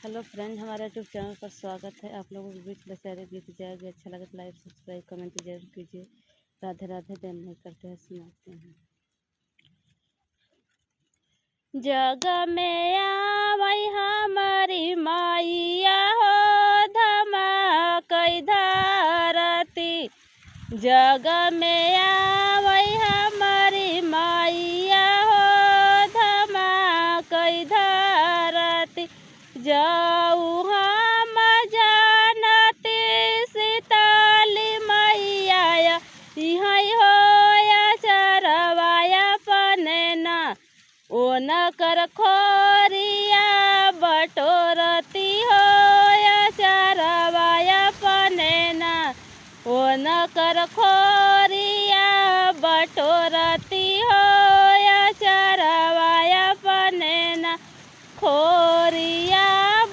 Hello friend, हमारे YouTube channel पर स्वागत है। आप लोगों के बीच दशहरे गीत जाएगी। अच्छा लगे तो लाइक सब्सक्राइब कमेंट जरूर कीजिए। राधे राधे। देर नहीं करते हैं, सुनाते हैं। जग में आवई हमारी माइया हो, धमाकई धरती। जग में आवई हमारी माइया हो, धमाकई धरती। जाऊ हम जानती सीताली मैया, यहाँ होया चरवाया पनेना। ओ न कर खोरिया बटोरती होया चरवाया पनेना। ओ न कर खोरिया बटोरती होया चरवाया पनेना। खोरिया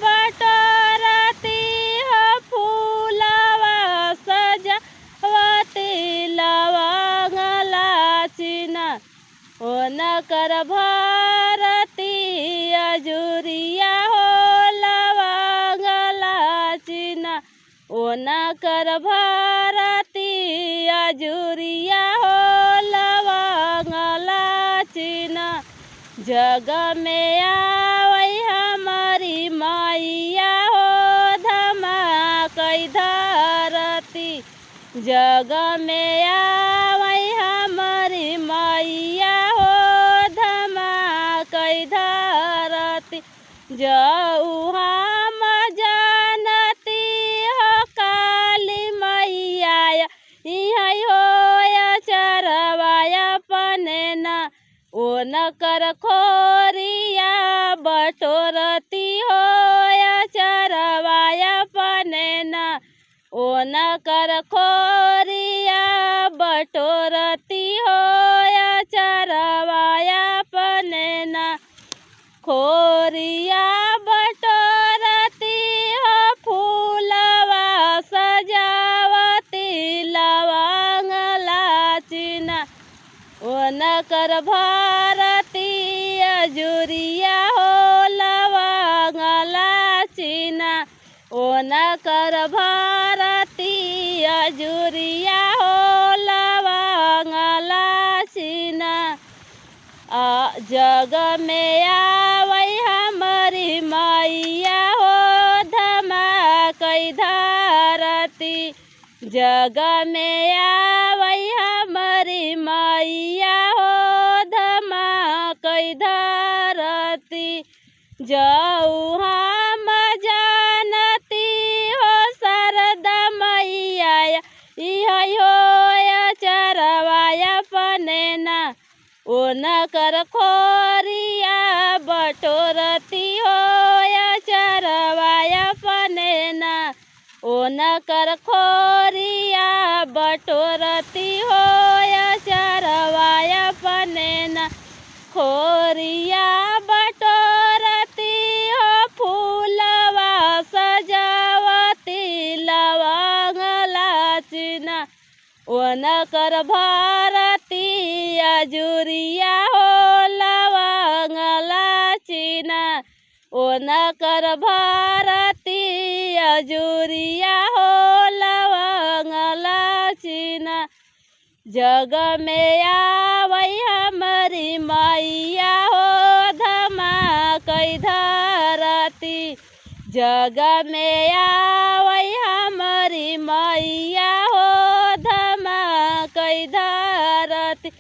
बटोरती हो फूलवा सजावती लवंग लाचिना। ओ न कर भारती अजुरिया हो लवंग लाचिना। ओ न कर भारती अजुरिया हो लवंग लाचिना। जग में आवई हमारी माइया हो, धमाकई धरती। जग में आवई हमारी मैया हो, धमाकई धरती। जाऊ हम जानती हो काली मैया, यहाँ होया चरवाया पनेना। ओ न कर खोरिया बटोरती होया चरवाया पनेना। ओ न कर खोरिया बटोरती होया चरवाया पनेना। खोरिया बटोरती हो फूलवा सजावती लवंग लाचिना। ओ न कर भारती अजुरिया हो लवंग लाचिना। ओ न कर भारती अजुरिया हो लवंग लाचिना। जग में आवई हमारी मैया हो, धमाकई धरती। जग में आवई हमारी मैया हो, धमाकई धरती। जाऊ हम जानती हो शारदा मैया, यहाँ होया चरवाया पनेना। ओ न कर खोरिया बटोरती होया चरवाया पनेना। ओ न कर खोरिया बटोरती होया चरवाया पनेना। खोरिया बटोरती हो फूलवा सजावती लवंग लाचिना। ओ न कर भारती अजुरिया हो लवंग लाचिना। ओ न कर भारती अजुरिया हो लवंग लाचिना। जग में आवई हमारी मैया हो, धमाकई धरती। जग में आवई हमारी मैया हो, धमाकई धरती।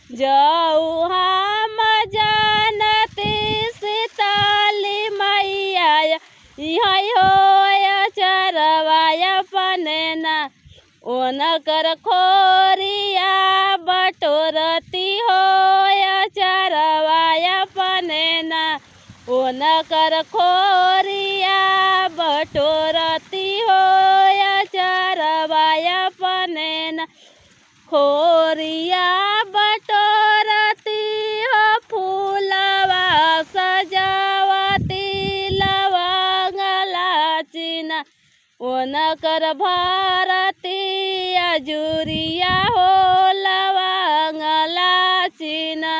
जाऊ हम जानती सीताली मैया, यहाँ होया चरवाया पनेना। ओ न कर खोरिया बटोरती होया चरवाया पनेना। ओ न कर खोरिया बटोरती होया चरवाया पनेना। खोरिया बटोरती हो फूलवा सजावती लवंग लाचिना। ओ न कर भारती अजुरिया हो लवंग लाचिना।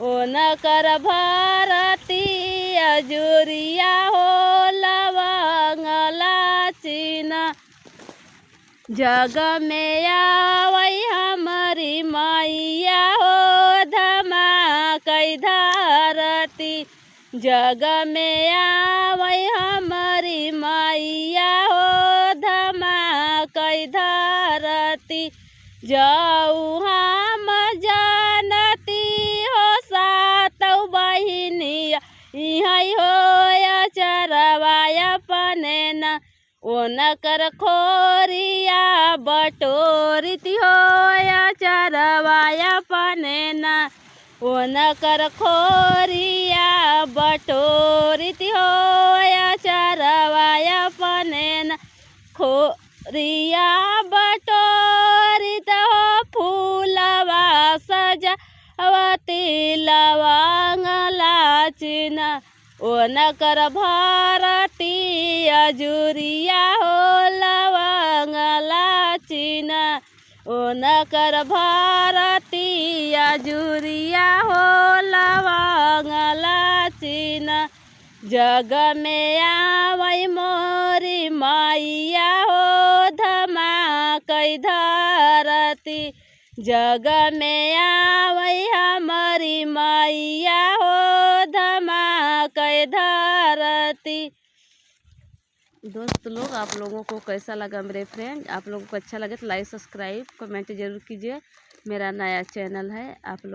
ओ न कर भारती अजुरिया हो लवंग जग में आवई हमारी मैया हो धमाकई धरती। जग में आवई हमारी मैया हो धमाकई धरती। जाऊ हम जानती हो सातौ बहिनिया इहई हो चरवाया पनेना। ओन कर खोरिया बटोरिती हो चरवाया पनेना। ओन कर खोरिया बटोरिती हो चरवाया पनेना। खोरिया बटोरित हो फूलवा सजावती लवंग लाचिना। ओन कर भारती अजुरिया हो लवंग लाचिना। ओन कर भारती अजुरिया हो लवंग लाचिना। जग में आवई मोरी मैया हो धमाकई धरती। जग में आवई हमारी मैया हो धमाकई धरती। दोस्त लोग, आप लोगों को कैसा लगा मेरे फ्रेंड? आप लोगों को अच्छा लगे तो लाइक सब्सक्राइब कमेंट जरूर कीजिए। मेरा नया चैनल है, आप लोग